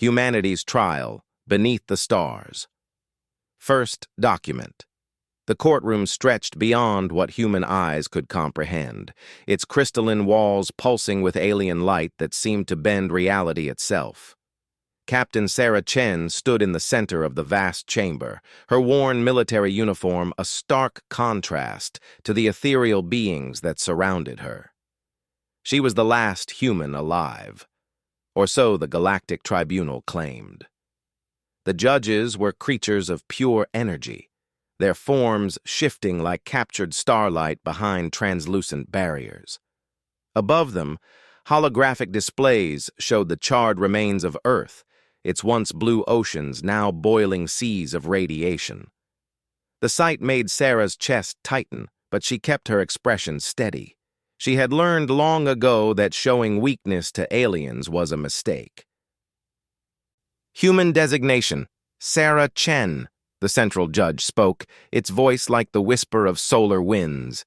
Humanity's Trial, Beneath the Stars. First document. The courtroom stretched beyond what human eyes could comprehend, its crystalline walls pulsing with alien light that seemed to bend reality itself. Captain Sarah Chen stood in the center of the vast chamber, her worn military uniform a stark contrast to the ethereal beings that surrounded her. She was the last human alive, or so the Galactic Tribunal claimed. The judges were creatures of pure energy, their forms shifting like captured starlight behind translucent barriers. Above them, holographic displays showed the charred remains of Earth, its once blue oceans now boiling seas of radiation. The sight made Sarah's chest tighten, but she kept her expression steady. She had learned long ago that showing weakness to aliens was a mistake. Human designation, Sarah Chen, the central judge spoke, its voice like the whisper of solar winds.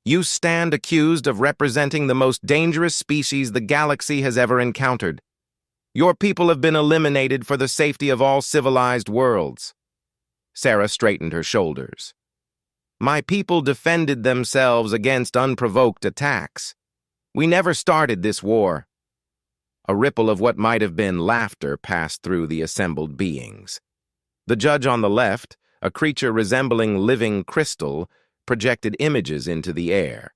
You stand accused of representing the most dangerous species the galaxy has ever encountered. Your people have been eliminated for the safety of all civilized worlds. Sarah straightened her shoulders. My people defended themselves against unprovoked attacks. We never started this war. A ripple of what might have been laughter passed through the assembled beings. The judge on the left, a creature resembling living crystal, projected images into the air.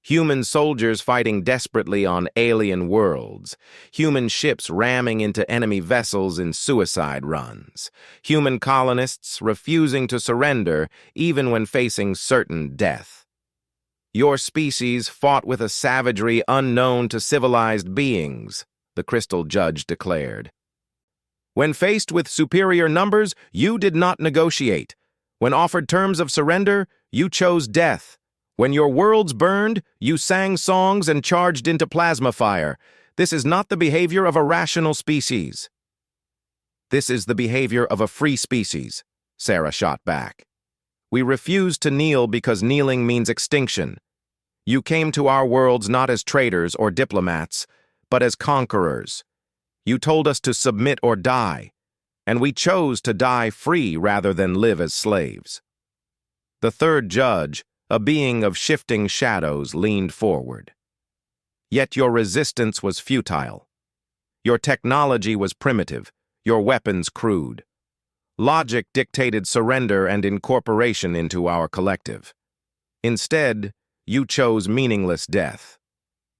Human soldiers fighting desperately on alien worlds, human ships ramming into enemy vessels in suicide runs, human colonists refusing to surrender even when facing certain death. Your species fought with a savagery unknown to civilized beings, the crystal judge declared. When faced with superior numbers, you did not negotiate. When offered terms of surrender, you chose death. When your worlds burned, you sang songs and charged into plasma fire. This is not the behavior of a rational species. This is the behavior of a free species, Sarah shot back. We refuse to kneel because kneeling means extinction. You came to our worlds not as traitors or diplomats, but as conquerors. You told us to submit or die, and we chose to die free rather than live as slaves. The third judge, a being of shifting shadows, leaned forward. Yet your resistance was futile. Your technology was primitive, your weapons crude. Logic dictated surrender and incorporation into our collective. Instead, you chose meaningless death.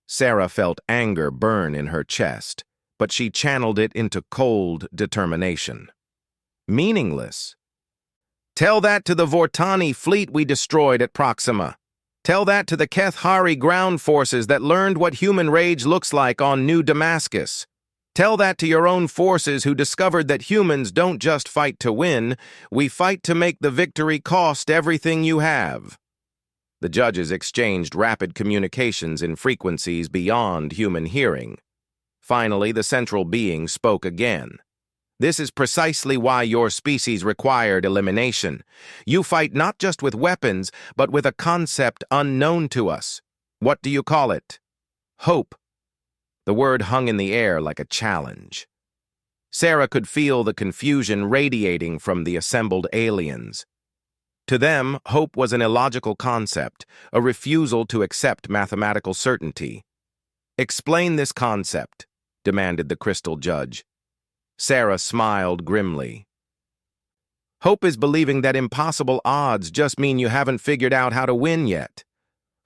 Sarah felt anger burn in her chest, but she channeled it into cold determination. Meaningless? Tell that to the Vortani fleet we destroyed at Proxima. Tell that to the Kethari ground forces that learned what human rage looks like on New Damascus. Tell that to your own forces who discovered that humans don't just fight to win, we fight to make the victory cost everything you have. The judges exchanged rapid communications in frequencies beyond human hearing. Finally, the central being spoke again. This is precisely why your species required elimination. You fight not just with weapons, but with a concept unknown to us. What do you call it? Hope. The word hung in the air like a challenge. Sarah could feel the confusion radiating from the assembled aliens. To them, hope was an illogical concept, a refusal to accept mathematical certainty. Explain this concept, demanded the crystal judge. Sarah smiled grimly. Hope is believing that impossible odds just mean you haven't figured out how to win yet.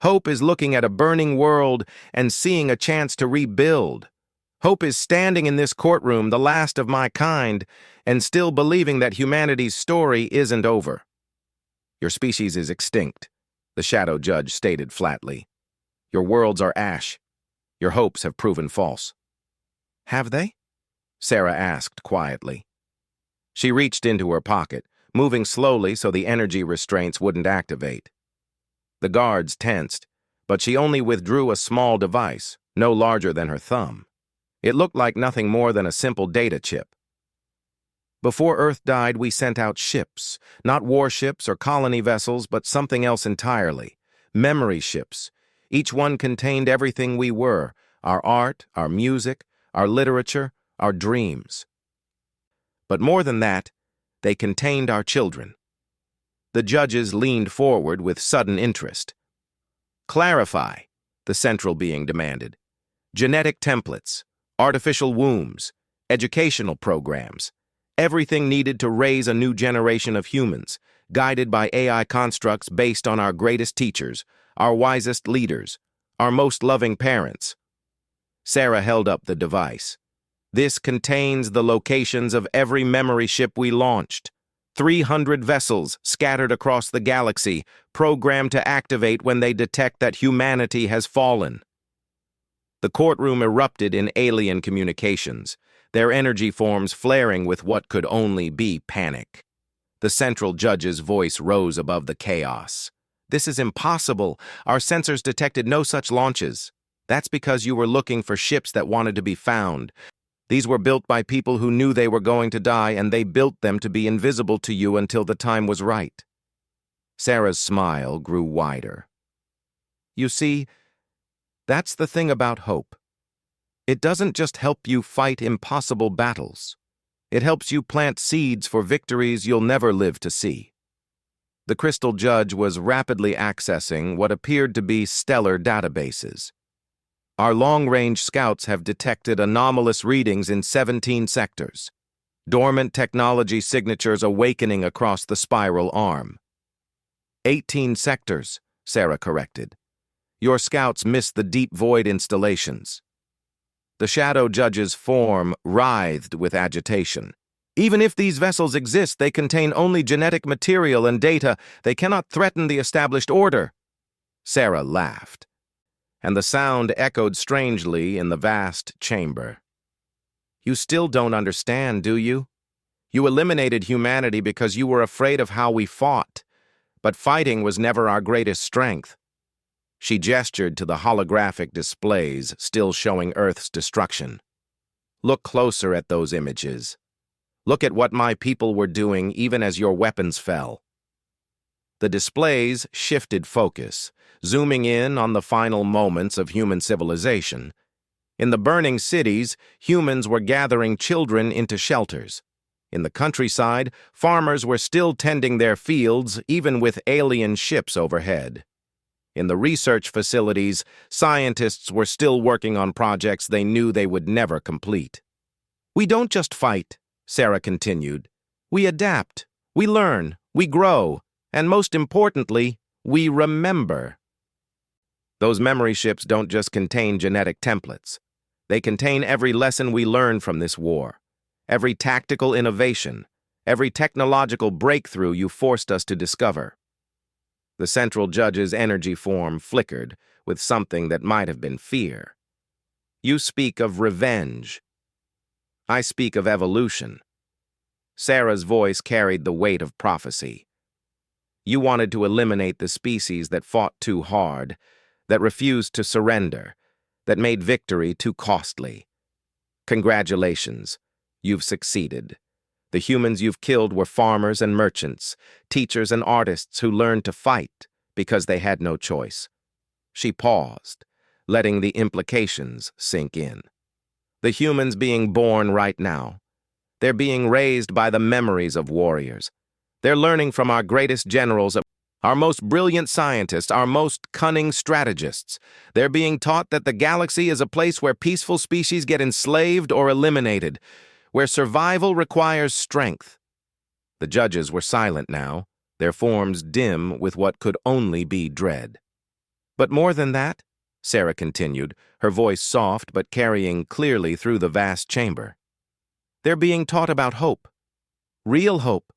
Hope is looking at a burning world and seeing a chance to rebuild. Hope is standing in this courtroom, the last of my kind, and still believing that humanity's story isn't over. Your species is extinct, the shadow judge stated flatly. Your worlds are ash. Your hopes have proven false. Have they? Sarah asked quietly. She reached into her pocket, moving slowly so the energy restraints wouldn't activate. The guards tensed, but she only withdrew a small device, no larger than her thumb. It looked like nothing more than a simple data chip. Before Earth died, we sent out ships, not warships or colony vessels, but something else entirely. Memory ships. Each one contained everything we were, our art, our music, our literature, our dreams. But more than that, they contained our children. The judges leaned forward with sudden interest. Clarify, the central being demanded. Genetic templates, artificial wombs, educational programs, everything needed to raise a new generation of humans, guided by AI constructs based on our greatest teachers, our wisest leaders, our most loving parents. Sarah held up the device. This contains the locations of every memory ship we launched. 300 vessels scattered across the galaxy, programmed to activate when they detect that humanity has fallen. The courtroom erupted in alien communications, their energy forms flaring with what could only be panic. The central judge's voice rose above the chaos. "This is impossible. Our sensors detected no such launches. That's because you were looking for ships that wanted to be found. These were built by people who knew they were going to die, and they built them to be invisible to you until the time was right." Sarah's smile grew wider. "You see, that's the thing about hope. It doesn't just help you fight impossible battles. It helps you plant seeds for victories you'll never live to see." The Crystal Judge was rapidly accessing what appeared to be stellar databases. Our long-range scouts have detected anomalous readings in 17 sectors. Dormant technology signatures awakening across the spiral arm. 18 sectors, Sarah corrected. Your scouts missed the deep void installations. The Shadow Judge's form writhed with agitation. "Even if these vessels exist, they contain only genetic material and data. They cannot threaten the established order." Sarah laughed, and the sound echoed strangely in the vast chamber. "You still don't understand, do you? You eliminated humanity because you were afraid of how we fought, but fighting was never our greatest strength." She gestured to the holographic displays still showing Earth's destruction. "Look closer at those images. Look at what my people were doing even as your weapons fell." The displays shifted focus, zooming in on the final moments of human civilization. In the burning cities, humans were gathering children into shelters. In the countryside, farmers were still tending their fields, even with alien ships overhead. In the research facilities, scientists were still working on projects they knew they would never complete. "We don't just fight," Sarah continued. "We adapt, we learn, we grow, and most importantly, we remember." Those memory ships don't just contain genetic templates. They contain every lesson we learn from this war, every tactical innovation, every technological breakthrough you forced us to discover. The central judge's energy form flickered with something that might have been fear. "You speak of revenge. I speak of evolution." Sarah's voice carried the weight of prophecy. "You wanted to eliminate the species that fought too hard, that refused to surrender, that made victory too costly. Congratulations, you've succeeded. The humans you've killed were farmers and merchants, teachers and artists who learned to fight because they had no choice." She paused, letting the implications sink in. "The humans being born right now. They're being raised by the memories of warriors. They're learning from our greatest generals, our most brilliant scientists, our most cunning strategists. They're being taught that the galaxy is a place where peaceful species get enslaved or eliminated, where survival requires strength." The judges were silent now, their forms dim with what could only be dread. "But more than that," Sarah continued, her voice soft but carrying clearly through the vast chamber. "They're being taught about hope. Real hope.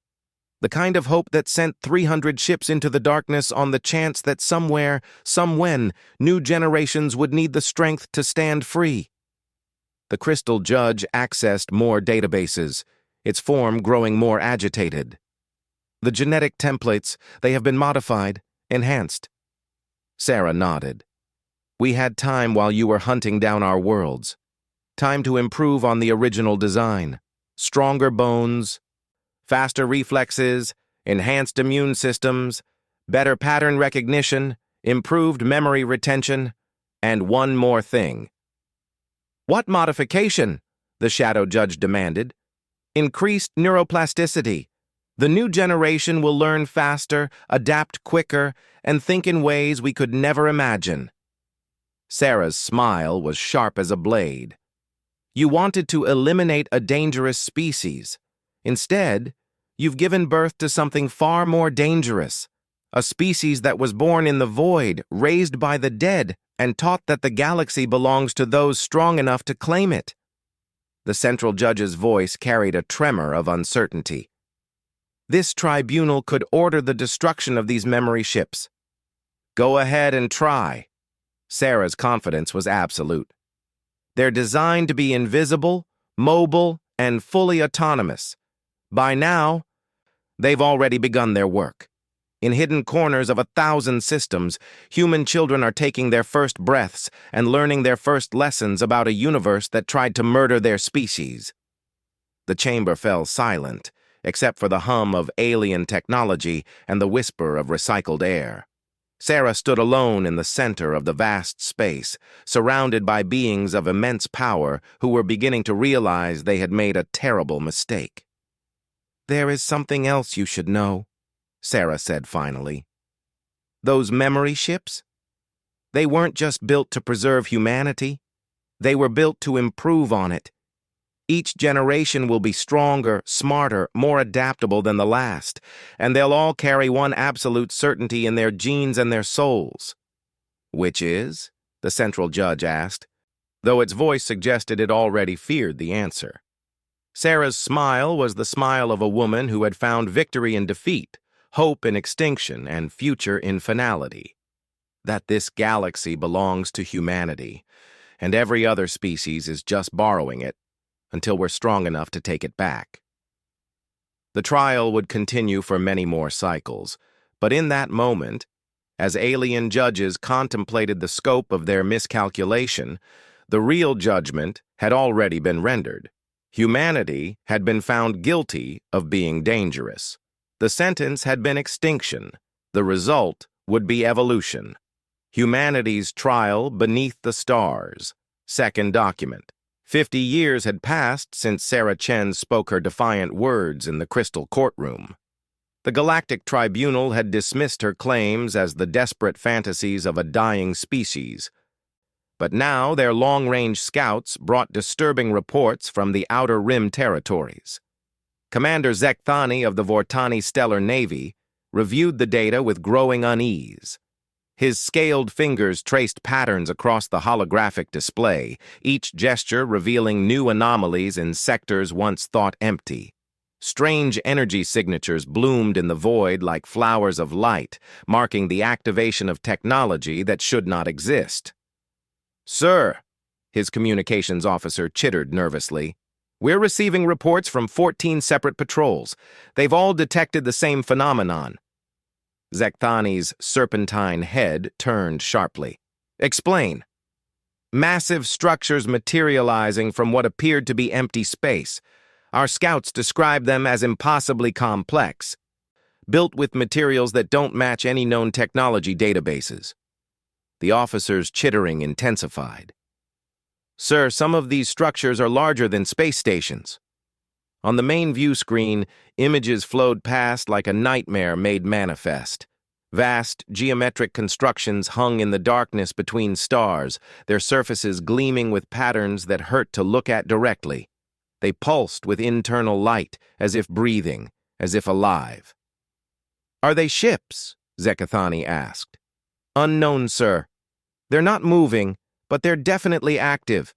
The kind of hope that sent 300 ships into the darkness on the chance that somewhere, somewhen, new generations would need the strength to stand free." The Crystal Judge accessed more databases, its form growing more agitated. "The genetic templates, they have been modified, enhanced." Sarah nodded. "We had time while you were hunting down our worlds. Time to improve on the original design. Stronger bones, faster reflexes, enhanced immune systems, better pattern recognition, improved memory retention, and one more thing." "What modification?" the Shadow Judge demanded. Increased neuroplasticity. The new generation will learn faster, adapt quicker, and think in ways we could never imagine. Sarah's smile was sharp as a blade. You wanted to eliminate a dangerous species. Instead, you've given birth to something far more dangerous. A species that was born in the void, raised by the dead, and taught that the galaxy belongs to those strong enough to claim it. The central judge's voice carried a tremor of uncertainty. This tribunal could order the destruction of these memory ships. Go ahead and try. Sarah's confidence was absolute. They're designed to be invisible, mobile, and fully autonomous. By now, they've already begun their work. In hidden corners of 1,000 systems, human children are taking their first breaths and learning their first lessons about a universe that tried to murder their species. The chamber fell silent, except for the hum of alien technology and the whisper of recycled air. Sarah stood alone in the center of the vast space, surrounded by beings of immense power who were beginning to realize they had made a terrible mistake. "There is something else you should know," Sarah said finally. "Those memory ships? They weren't just built to preserve humanity. They were built to improve on it. Each generation will be stronger, smarter, more adaptable than the last, and they'll all carry one absolute certainty in their genes and their souls." "Which is?" the central judge asked, though its voice suggested it already feared the answer. Sarah's smile was the smile of a woman who had found victory in defeat, hope in extinction, and future in finality. That this galaxy belongs to humanity, and every other species is just borrowing it until we're strong enough to take it back. The trial would continue for many more cycles, but in that moment, as alien judges contemplated the scope of their miscalculation, the real judgment had already been rendered. Humanity had been found guilty of being dangerous. The sentence had been extinction. The result would be evolution. Humanity's trial beneath the stars. Second document. 50 years had passed since Sarah Chen spoke her defiant words in the crystal courtroom. The Galactic Tribunal had dismissed her claims as the desperate fantasies of a dying species. But now their long-range scouts brought disturbing reports from the Outer Rim territories. Commander Zekthani of the Vortani Stellar Navy reviewed the data with growing unease. His scaled fingers traced patterns across the holographic display, each gesture revealing new anomalies in sectors once thought empty. Strange energy signatures bloomed in the void like flowers of light, marking the activation of technology that should not exist. "Sir," his communications officer chittered nervously, "we're receiving reports from 14 separate patrols. They've all detected the same phenomenon." Zekthani's serpentine head turned sharply. "Explain." "Massive structures materializing from what appeared to be empty space. Our scouts described them as impossibly complex, built with materials that don't match any known technology databases." The officer's chittering intensified. "Sir, some of these structures are larger than space stations." On the main view screen, images flowed past like a nightmare made manifest. Vast, geometric constructions hung in the darkness between stars, their surfaces gleaming with patterns that hurt to look at directly. They pulsed with internal light, as if breathing, as if alive. "Are they ships?" Zekthani asked. "Unknown, sir. They're not moving, but they're definitely active.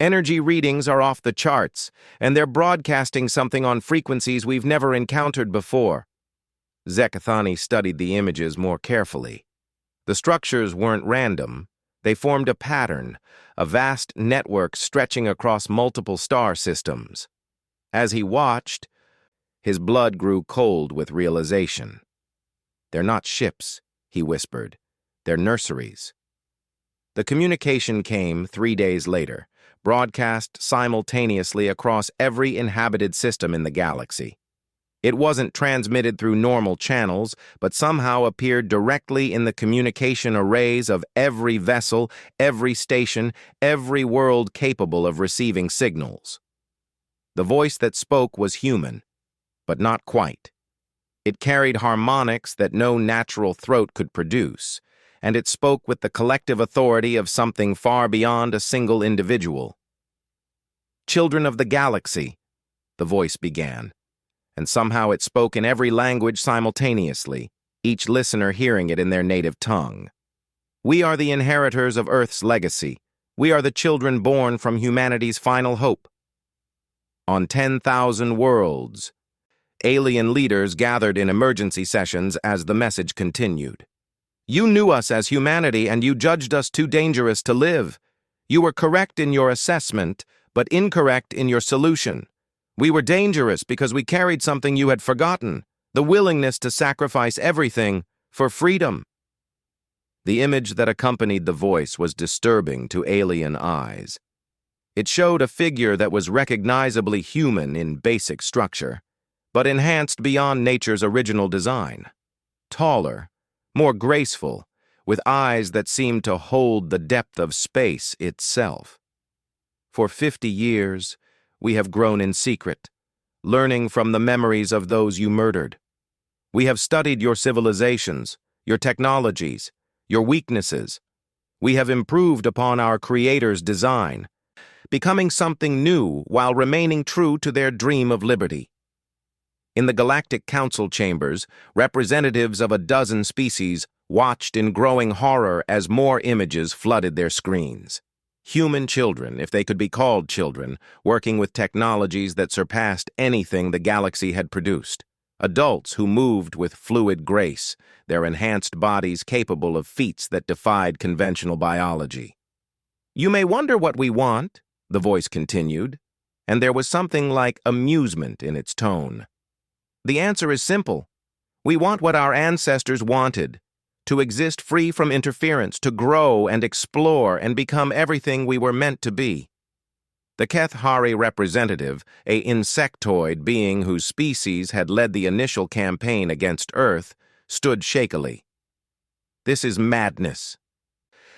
Energy readings are off the charts, and they're broadcasting something on frequencies we've never encountered before." Zekthani studied the images more carefully. The structures weren't random. They formed a pattern, a vast network stretching across multiple star systems. As he watched, his blood grew cold with realization. "They're not ships," he whispered. "They're nurseries." The communication came 3 days later, broadcast simultaneously across every inhabited system in the galaxy. It wasn't transmitted through normal channels, but somehow appeared directly in the communication arrays of every vessel, every station, every world capable of receiving signals. The voice that spoke was human, but not quite. It carried harmonics that no natural throat could produce, and it spoke with the collective authority of something far beyond a single individual. "Children of the galaxy," the voice began, and somehow it spoke in every language simultaneously, each listener hearing it in their native tongue. "We are the inheritors of Earth's legacy. We are the children born from humanity's final hope. On 10,000 worlds." Alien leaders gathered in emergency sessions as the message continued. "You knew us as humanity, and you judged us too dangerous to live. You were correct in your assessment, but incorrect in your solution. We were dangerous because we carried something you had forgotten, the willingness to sacrifice everything for freedom." The image that accompanied the voice was disturbing to alien eyes. It showed a figure that was recognizably human in basic structure, but enhanced beyond nature's original design. Taller, more graceful, with eyes that seemed to hold the depth of space itself. "For 50 years, we have grown in secret, learning from the memories of those you murdered. We have studied your civilizations, your technologies, your weaknesses. We have improved upon our creators' design, becoming something new while remaining true to their dream of liberty." In the Galactic Council chambers, representatives of a dozen species watched in growing horror as more images flooded their screens. Human children, if they could be called children, working with technologies that surpassed anything the galaxy had produced. Adults who moved with fluid grace, their enhanced bodies capable of feats that defied conventional biology. "You may wonder what we want," the voice continued, and there was something like amusement in its tone. "The answer is simple. We want what our ancestors wanted, to exist free from interference, to grow and explore and become everything we were meant to be." The Keth-Hari representative, a insectoid being whose species had led the initial campaign against Earth, stood shakily. "This is madness.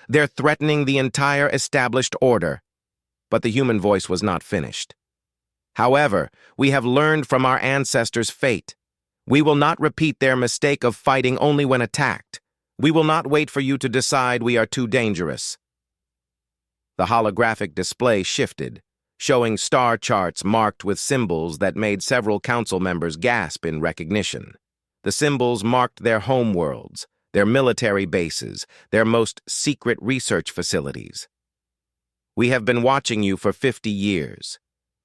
They're threatening the entire established order." But the human voice was not finished. "However, we have learned from our ancestors' fate. We will not repeat their mistake of fighting only when attacked. We will not wait for you to decide we are too dangerous." The holographic display shifted, showing star charts marked with symbols that made several council members gasp in recognition. The symbols marked their homeworlds, their military bases, their most secret research facilities. "We have been watching you for 50 years.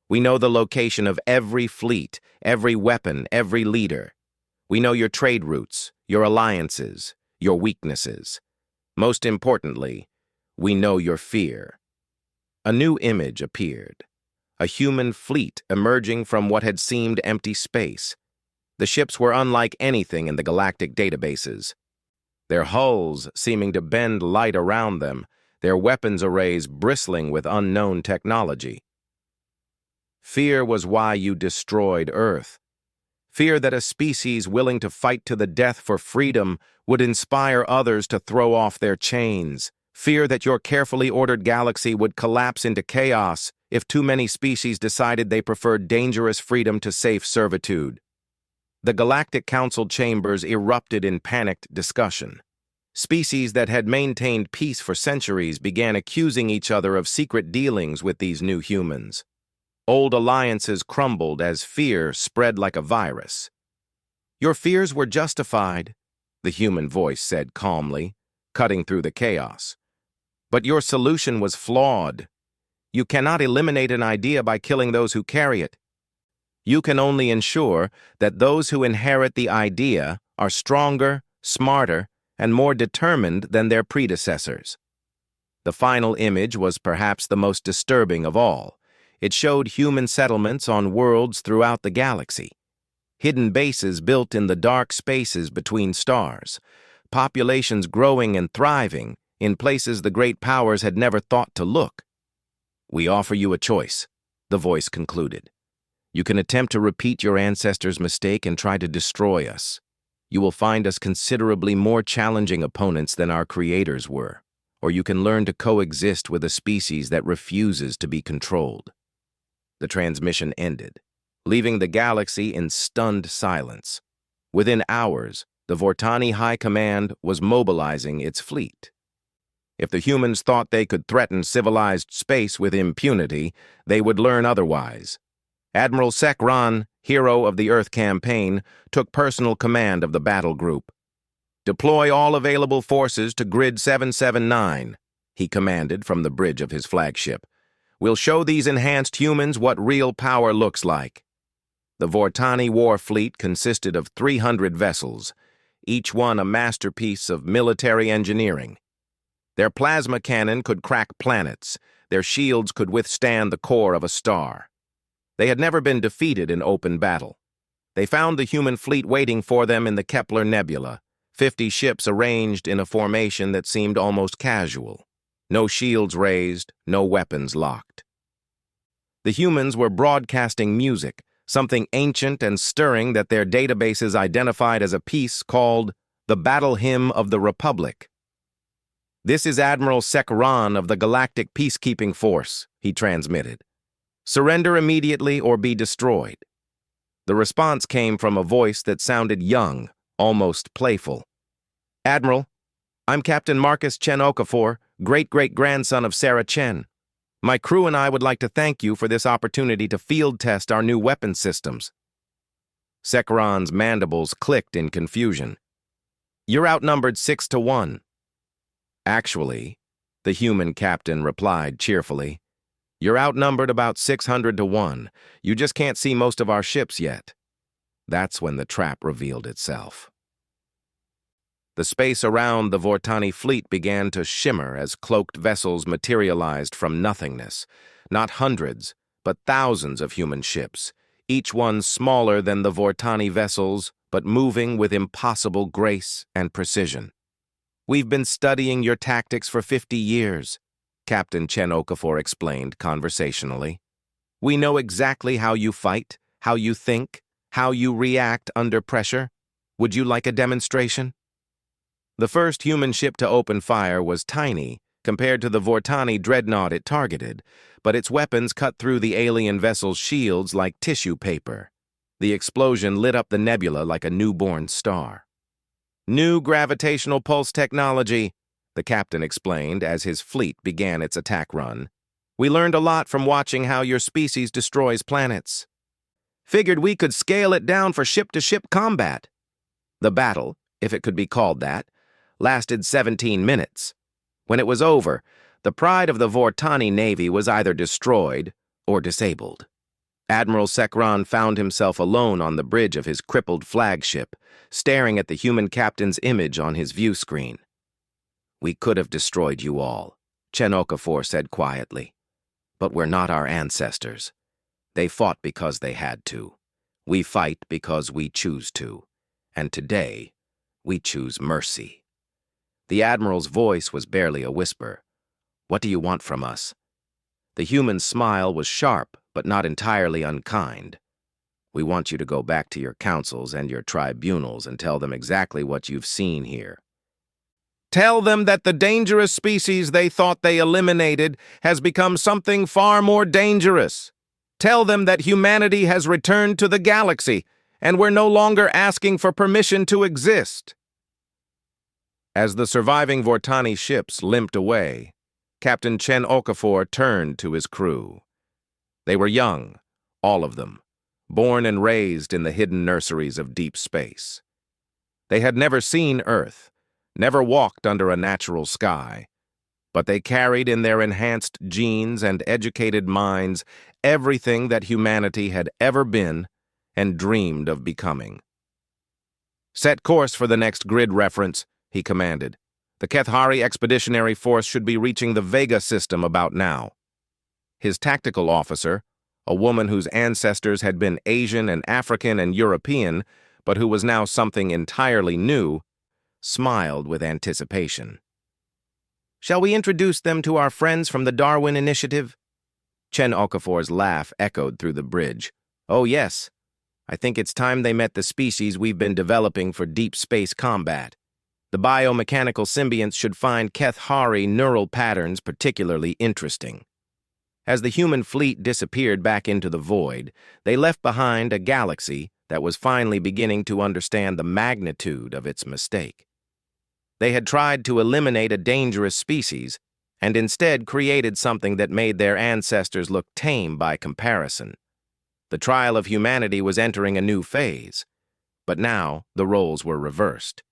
We know the location of every fleet, every weapon, every leader. We know your trade routes, your alliances, your weaknesses. Most importantly, we know your fear." A new image appeared, a human fleet emerging from what had seemed empty space. The ships were unlike anything in the galactic databases, their hulls seeming to bend light around them, their weapons arrays bristling with unknown technology. "Fear was why you destroyed Earth. Fear that a species willing to fight to the death for freedom would inspire others to throw off their chains. Fear that your carefully ordered galaxy would collapse into chaos if too many species decided they preferred dangerous freedom to safe servitude." The Galactic Council chambers erupted in panicked discussion. Species that had maintained peace for centuries began accusing each other of secret dealings with these new humans. Old alliances crumbled as fear spread like a virus. "Your fears were justified," the human voice said calmly, cutting through the chaos. "But your solution was flawed. You cannot eliminate an idea by killing those who carry it. You can only ensure that those who inherit the idea are stronger, smarter, and more determined than their predecessors." The final image was perhaps the most disturbing of all. It showed human settlements on worlds throughout the galaxy, hidden bases built in the dark spaces between stars, populations growing and thriving in places the great powers had never thought to look. "We offer you a choice," the voice concluded. "You can attempt to repeat your ancestors' mistake and try to destroy us. You will find us considerably more challenging opponents than our creators were, or you can learn to coexist with a species that refuses to be controlled." The transmission ended, leaving the galaxy in stunned silence. Within hours, the Vortani High Command was mobilizing its fleet. If the humans thought they could threaten civilized space with impunity, they would learn otherwise. Admiral Sekran, hero of the Earth campaign, took personal command of the battle group. "Deploy all available forces to Grid 779, he commanded from the bridge of his flagship. "We'll show these enhanced humans what real power looks like." The Vortani war fleet consisted of 300 vessels, each one a masterpiece of military engineering. Their plasma cannon could crack planets. Their shields could withstand the core of a star. They had never been defeated in open battle. They found the human fleet waiting for them in the Kepler Nebula, 50 ships arranged in a formation that seemed almost casual. No shields raised, no weapons locked. The humans were broadcasting music, something ancient and stirring that their databases identified as a piece called the Battle Hymn of the Republic. "This is Admiral Sekran of the Galactic Peacekeeping Force," he transmitted. "Surrender immediately or be destroyed." The response came from a voice that sounded young, almost playful. "Admiral, I'm Captain Marcus Chen Okafor, great-great-grandson of Sarah Chen. My crew and I would like to thank you for this opportunity to field test our new weapon systems." Sekran's mandibles clicked in confusion. "You're outnumbered 6-1. "Actually," the human captain replied cheerfully, "you're outnumbered about 600-1. You just can't see most of our ships yet." That's when the trap revealed itself. The space around the Vortani fleet began to shimmer as cloaked vessels materialized from nothingness. Not hundreds, but thousands of human ships, each one smaller than the Vortani vessels, but moving with impossible grace and precision. "We've been studying your tactics for 50 years, Captain Chen Okafor explained conversationally. "We know exactly how you fight, how you think, how you react under pressure. Would you like a demonstration?" The first human ship to open fire was tiny compared to the Vortani dreadnought it targeted, but its weapons cut through the alien vessel's shields like tissue paper. The explosion lit up the nebula like a newborn star. "New gravitational pulse technology," the captain explained as his fleet began its attack run. "We learned a lot from watching how your species destroys planets. Figured we could scale it down for ship-to-ship combat." The battle, if it could be called that, lasted 17 minutes. When it was over, the pride of the Vortani Navy was either destroyed or disabled. Admiral Sekran found himself alone on the bridge of his crippled flagship, staring at the human captain's image on his view screen. "We could have destroyed you all," Chen Okafor said quietly. "But we're not our ancestors. They fought because they had to. We fight because we choose to. And today, we choose mercy." The Admiral's voice was barely a whisper. "What do you want from us?" The human's smile was sharp, but not entirely unkind. "We want you to go back to your councils and your tribunals and tell them exactly what you've seen here. Tell them that the dangerous species they thought they eliminated has become something far more dangerous. Tell them that humanity has returned to the galaxy, and we're no longer asking for permission to exist." As the surviving Vortani ships limped away, Captain Chen Okafor turned to his crew. They were young, all of them, born and raised in the hidden nurseries of deep space. They had never seen Earth, never walked under a natural sky, but they carried in their enhanced genes and educated minds everything that humanity had ever been and dreamed of becoming. "Set course for the next grid reference," he commanded. "The Kethari Expeditionary Force should be reaching the Vega system about now." His tactical officer, a woman whose ancestors had been Asian and African and European, but who was now something entirely new, smiled with anticipation. "Shall we introduce them to our friends from the Darwin Initiative?" Chen Okafor's laugh echoed through the bridge. "Oh yes, I think it's time they met the species we've been developing for deep space combat. The biomechanical symbionts should find Kethari neural patterns particularly interesting." As the human fleet disappeared back into the void, they left behind a galaxy that was finally beginning to understand the magnitude of its mistake. They had tried to eliminate a dangerous species and instead created something that made their ancestors look tame by comparison. The trial of humanity was entering a new phase, but now the roles were reversed.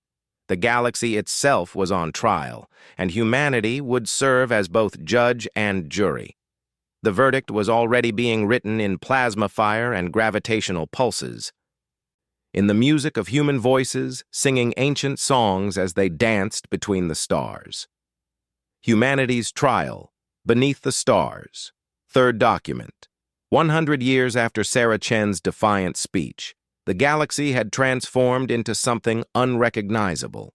The galaxy itself was on trial, and humanity would serve as both judge and jury. The verdict was already being written in plasma fire and gravitational pulses, in the music of human voices singing ancient songs as they danced between the stars. Humanity's Trial, Beneath the Stars, third document. 100 years after Sarah Chen's defiant speech, the galaxy had transformed into something unrecognizable.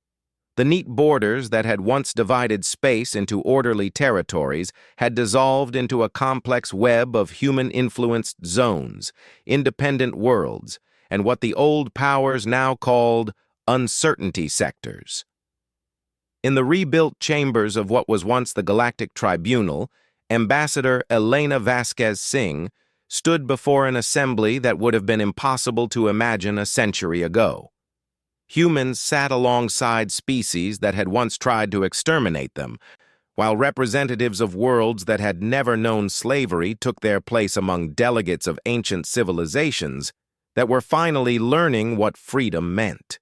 The neat borders that had once divided space into orderly territories had dissolved into a complex web of human-influenced zones, independent worlds, and what the old powers now called uncertainty sectors. In the rebuilt chambers of what was once the Galactic Tribunal, Ambassador Elena Vasquez Singh stood before an assembly that would have been impossible to imagine a century ago. Humans sat alongside species that had once tried to exterminate them, while representatives of worlds that had never known slavery took their place among delegates of ancient civilizations that were finally learning what freedom meant.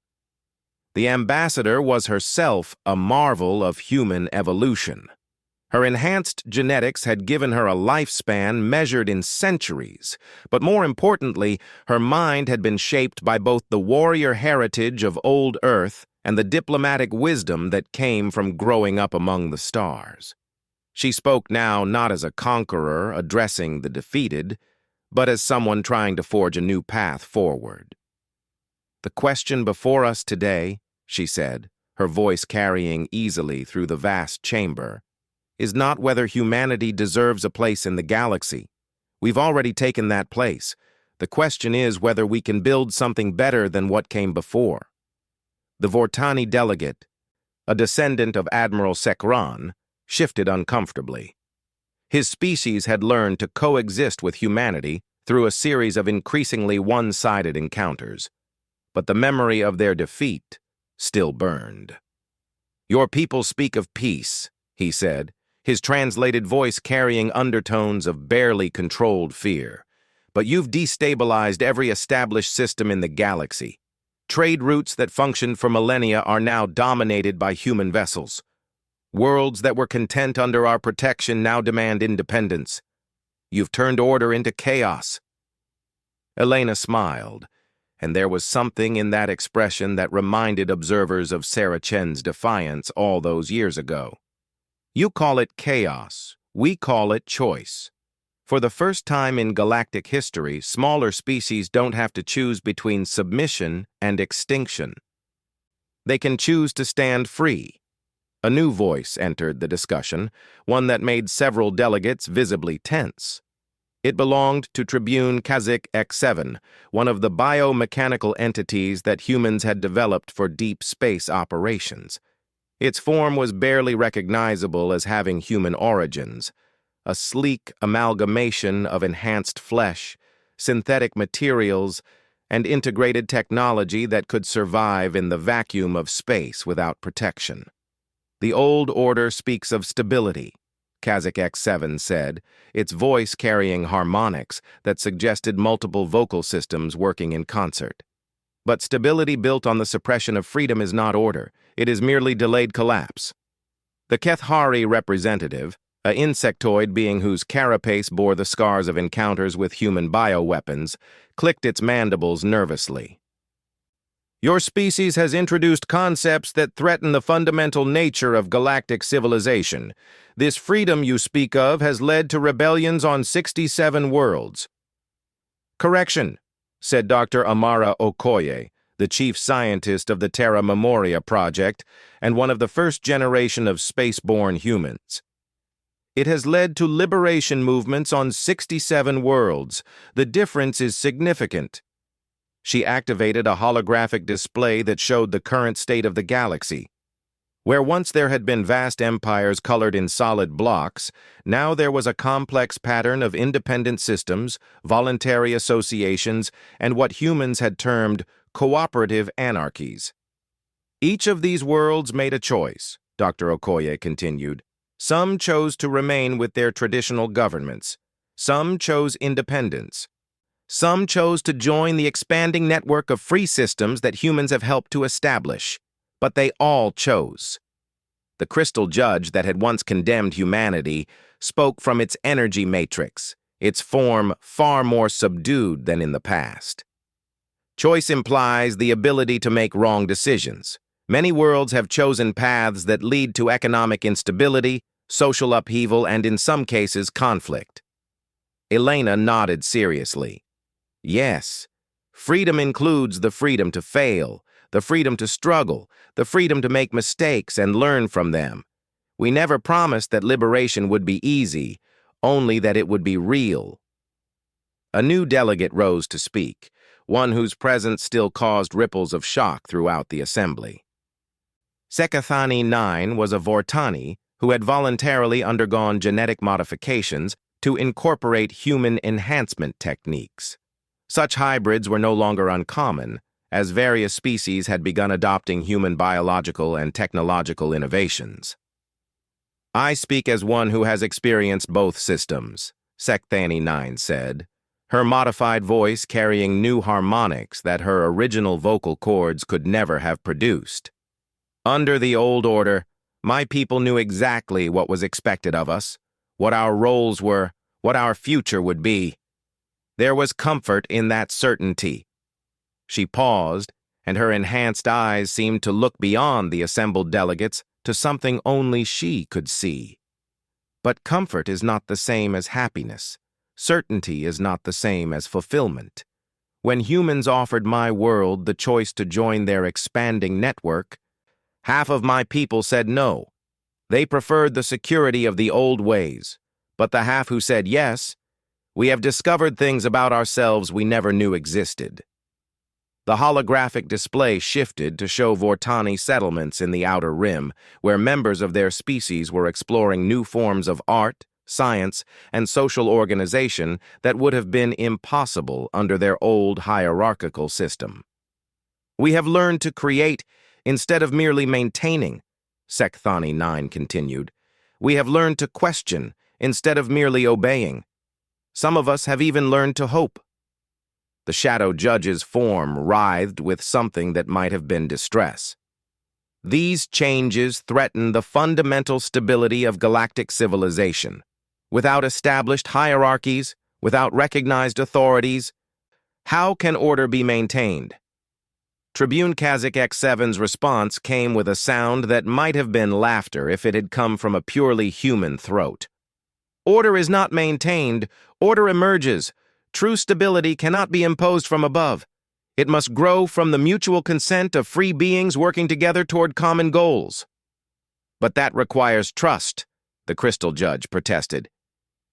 The ambassador was herself a marvel of human evolution. Her enhanced genetics had given her a lifespan measured in centuries, but more importantly, her mind had been shaped by both the warrior heritage of old Earth and the diplomatic wisdom that came from growing up among the stars. She spoke now not as a conqueror addressing the defeated, but as someone trying to forge a new path forward. "The question before us today," she said, her voice carrying easily through the vast chamber, "is not whether humanity deserves a place in the galaxy. We've already taken that place. The question is whether we can build something better than what came before." The Vortani delegate, a descendant of Admiral Sekran, shifted uncomfortably. His species had learned to coexist with humanity through a series of increasingly one-sided encounters, but the memory of their defeat still burned. "Your people speak of peace," he said, his translated voice carrying undertones of barely controlled fear. "But you've destabilized every established system in the galaxy. Trade routes that functioned for millennia are now dominated by human vessels. Worlds that were content under our protection now demand independence. You've turned order into chaos." Elena smiled, and there was something in that expression that reminded observers of Sarah Chen's defiance all those years ago. "You call it chaos, we call it choice. For the first time in galactic history, smaller species don't have to choose between submission and extinction. They can choose to stand free." A new voice entered the discussion, one that made several delegates visibly tense. It belonged to Tribune Kazakh X7, one of the biomechanical entities that humans had developed for deep space operations. Its form was barely recognizable as having human origins, a sleek amalgamation of enhanced flesh, synthetic materials, and integrated technology that could survive in the vacuum of space without protection. "The old order speaks of stability," Kazakh X7 said, its voice carrying harmonics that suggested multiple vocal systems working in concert. "But stability built on the suppression of freedom is not order. It is merely delayed collapse." The Kethari representative, an insectoid being whose carapace bore the scars of encounters with human bioweapons, clicked its mandibles nervously. "Your species has introduced concepts that threaten the fundamental nature of galactic civilization. This freedom you speak of has led to rebellions on 67 worlds." "Correction," said Dr. Amara Okoye, the chief scientist of the Terra Memoria Project and one of the first generation of spaceborne humans. "It has led to liberation movements on 67 worlds. The difference is significant." She activated a holographic display that showed the current state of the galaxy. Where once there had been vast empires colored in solid blocks, now there was a complex pattern of independent systems, voluntary associations, and what humans had termed cooperative anarchies. Each of these worlds made a choice, Dr. Okoye continued. Some chose to remain with their traditional governments. Some chose independence. Some chose to join the expanding network of free systems that humans have helped to establish. But they all chose. The crystal judge that had once condemned humanity spoke from its energy matrix, its form far more subdued than in the past. Choice implies the ability to make wrong decisions. Many worlds have chosen paths that lead to economic instability, social upheaval, and in some cases, conflict. Elena nodded seriously. Yes, freedom includes the freedom to fail, the freedom to struggle, the freedom to make mistakes and learn from them. We never promised that liberation would be easy, only that it would be real. A new delegate rose to speak, one whose presence still caused ripples of shock throughout the assembly. Sekathani 9 was a Vortani who had voluntarily undergone genetic modifications to incorporate human enhancement techniques. Such hybrids were no longer uncommon, as various species had begun adopting human biological and technological innovations. I speak as one who has experienced both systems, Sekathani 9 said, her modified voice carrying new harmonics that her original vocal cords could never have produced. Under the old order, my people knew exactly what was expected of us, what our roles were, what our future would be. There was comfort in that certainty. She paused, and her enhanced eyes seemed to look beyond the assembled delegates to something only she could see. But comfort is not the same as happiness. Certainty is not the same as fulfillment. When humans offered my world the choice to join their expanding network, half of my people said no. They preferred the security of the old ways. But the half who said yes, we have discovered things about ourselves we never knew existed. The holographic display shifted to show Vortani settlements in the Outer Rim, where members of their species were exploring new forms of art, science, and social organization that would have been impossible under their old hierarchical system. We have learned to create instead of merely maintaining, Sekathani 9 continued. We have learned to question instead of merely obeying. Some of us have even learned to hope. The shadow judge's form writhed with something that might have been distress. These changes threaten the fundamental stability of galactic civilization. Without established hierarchies, without recognized authorities, how can order be maintained? Tribune Kazakh X7's response came with a sound that might have been laughter if it had come from a purely human throat. Order is not maintained, order emerges. True stability cannot be imposed from above. It must grow from the mutual consent of free beings working together toward common goals. But that requires trust, the crystal judge protested.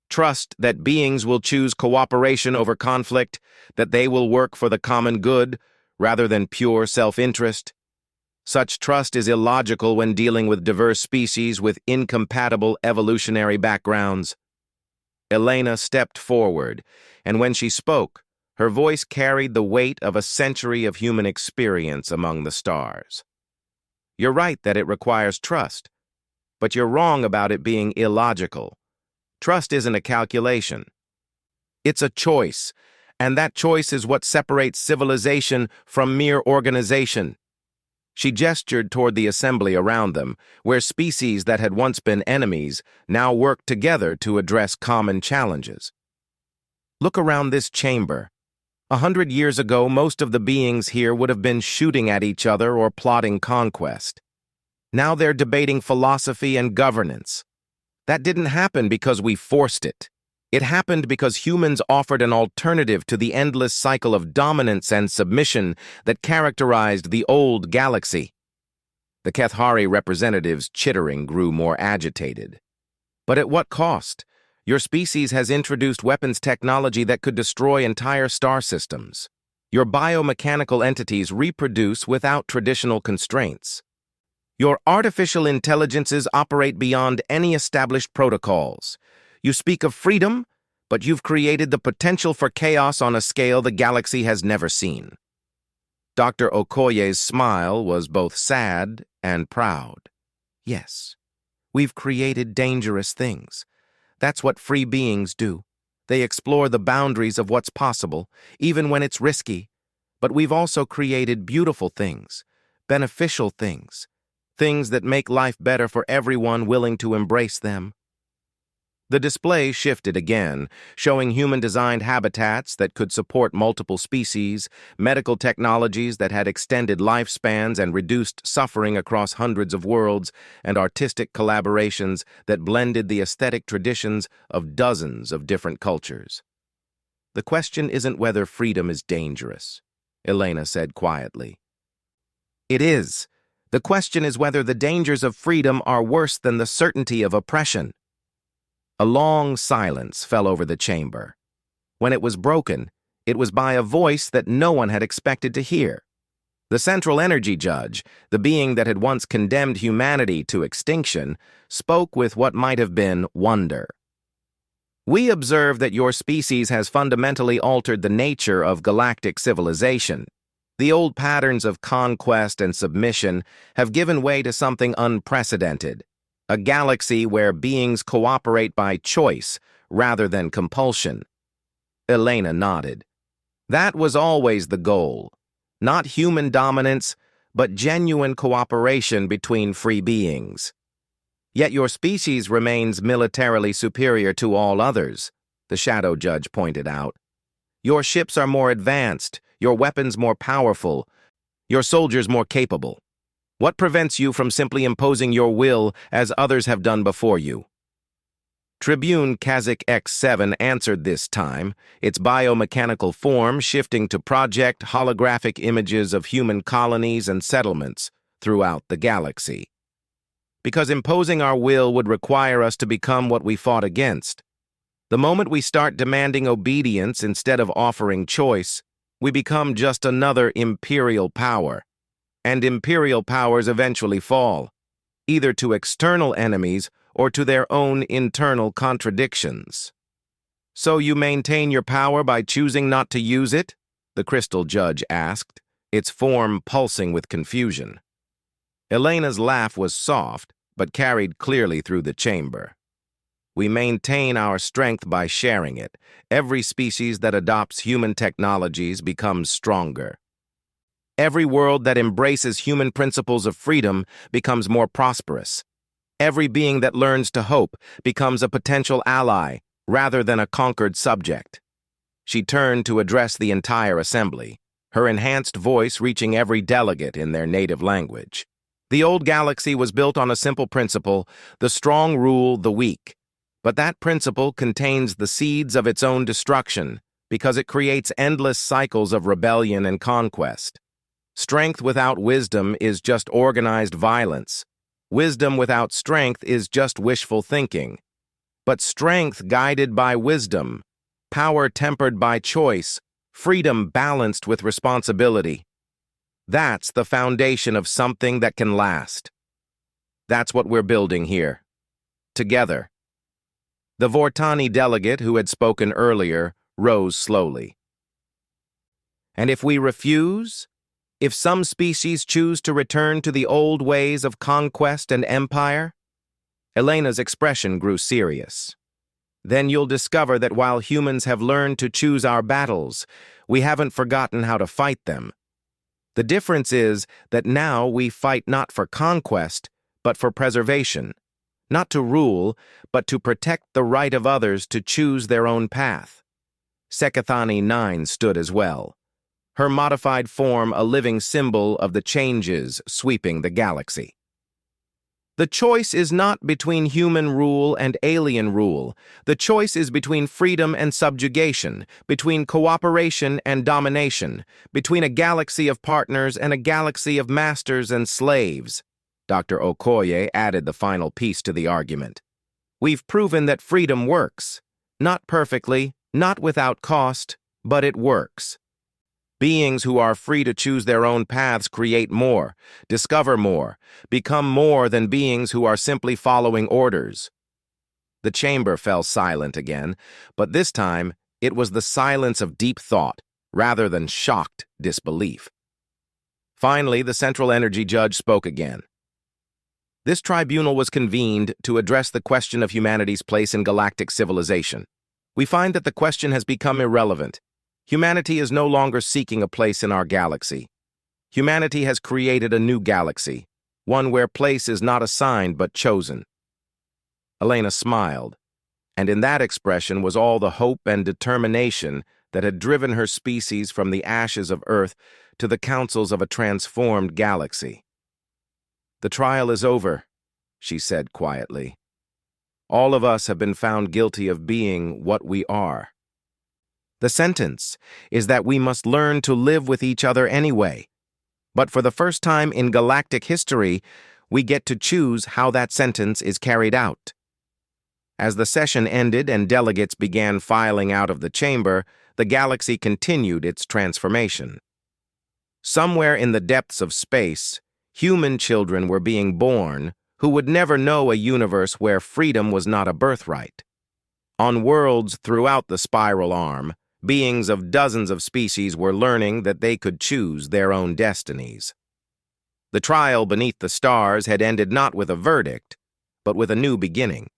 Trust that beings will choose cooperation over conflict, that they will work for the common good rather than pure self-interest. Such trust is illogical when dealing with diverse species with incompatible evolutionary backgrounds. Elena stepped forward, and when she spoke, her voice carried the weight of a century of human experience among the stars. You're right that it requires trust, but you're wrong about it being illogical. Trust isn't a calculation. It's a choice, and that choice is what separates civilization from mere organization. She gestured toward the assembly around them, where species that had once been enemies now worked together to address common challenges. Look around this chamber. 100 years ago, most of the beings here would have been shooting at each other or plotting conquest. Now they're debating philosophy and governance. That didn't happen because we forced it. It happened because humans offered an alternative to the endless cycle of dominance and submission that characterized the old galaxy. The Kethari representatives' chittering grew more agitated. But at what cost? Your species has introduced weapons technology that could destroy entire star systems. Your biomechanical entities reproduce without traditional constraints. Your artificial intelligences operate beyond any established protocols. You speak of freedom, but you've created the potential for chaos on a scale the galaxy has never seen. Dr. Okoye's smile was both sad and proud. Yes, we've created dangerous things. That's what free beings do. They explore the boundaries of what's possible, even when it's risky. But we've also created beautiful things, beneficial things, things that make life better for everyone willing to embrace them. The display shifted again, showing human-designed habitats that could support multiple species, medical technologies that had extended lifespans and reduced suffering across hundreds of worlds, and artistic collaborations that blended the aesthetic traditions of dozens of different cultures. The question isn't whether freedom is dangerous, Elena said quietly. It is. The question is whether the dangers of freedom are worse than the certainty of oppression. A long silence fell over the chamber. When it was broken, it was by a voice that no one had expected to hear. The Central Energy Judge, the being that had once condemned humanity to extinction, spoke with what might have been wonder. We observe that your species has fundamentally altered the nature of galactic civilization. The old patterns of conquest and submission have given way to something unprecedented. A galaxy where beings cooperate by choice rather than compulsion. Elena nodded. That was always the goal. Not human dominance, but genuine cooperation between free beings. Yet your species remains militarily superior to all others, the Shadow Judge pointed out. Your ships are more advanced, your weapons more powerful, your soldiers more capable. What prevents you from simply imposing your will as others have done before you? Tribune Kazakh X7 answered this time, its biomechanical form shifting to project holographic images of human colonies and settlements throughout the galaxy. Because imposing our will would require us to become what we fought against. The moment we start demanding obedience instead of offering choice, we become just another imperial power. And imperial powers eventually fall, either to external enemies or to their own internal contradictions. So you maintain your power by choosing not to use it? The Crystal Judge asked, its form pulsing with confusion. Elena's laugh was soft, but carried clearly through the chamber. We maintain our strength by sharing it. Every species that adopts human technologies becomes stronger. Every world that embraces human principles of freedom becomes more prosperous. Every being that learns to hope becomes a potential ally rather than a conquered subject. She turned to address the entire assembly, her enhanced voice reaching every delegate in their native language. The old galaxy was built on a simple principle: the strong rule the weak. But that principle contains the seeds of its own destruction because it creates endless cycles of rebellion and conquest. Strength without wisdom is just organized violence. Wisdom without strength is just wishful thinking. But strength guided by wisdom, power tempered by choice, freedom balanced with responsibility. That's the foundation of something that can last. That's what we're building here. Together. The Vortani delegate who had spoken earlier rose slowly. And if we refuse? If some species choose to return to the old ways of conquest and empire? Elena's expression grew serious. Then you'll discover that while humans have learned to choose our battles, we haven't forgotten how to fight them. The difference is that now we fight not for conquest, but for preservation. Not to rule, but to protect the right of others to choose their own path. Sekathani 9 stood as well, her modified form a living symbol of the changes sweeping the galaxy. The choice is not between human rule and alien rule. The choice is between freedom and subjugation, between cooperation and domination, between a galaxy of partners and a galaxy of masters and slaves. Dr. Okoye added the final piece to the argument. We've proven that freedom works. Not perfectly, not without cost, but it works. Beings who are free to choose their own paths create more, discover more, become more than beings who are simply following orders. The chamber fell silent again, but this time it was the silence of deep thought rather than shocked disbelief. Finally, the Central Energy Judge spoke again. This tribunal was convened to address the question of humanity's place in galactic civilization. We find that the question has become irrelevant. Humanity is no longer seeking a place in our galaxy. Humanity has created a new galaxy, one where place is not assigned but chosen. Elena smiled, and in that expression was all the hope and determination that had driven her species from the ashes of Earth to the councils of a transformed galaxy. "The trial is over," she said quietly. "All of us have been found guilty of being what we are. The sentence is that we must learn to live with each other anyway. But for the first time in galactic history, we get to choose how that sentence is carried out." As the session ended and delegates began filing out of the chamber, the galaxy continued its transformation. Somewhere in the depths of space, human children were being born who would never know a universe where freedom was not a birthright. On worlds throughout the spiral arm, beings of dozens of species were learning that they could choose their own destinies. The trial beneath the stars had ended not with a verdict, but with a new beginning.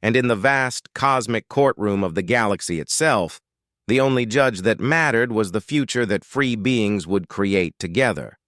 And in the vast cosmic courtroom of the galaxy itself, the only judge that mattered was the future that free beings would create together.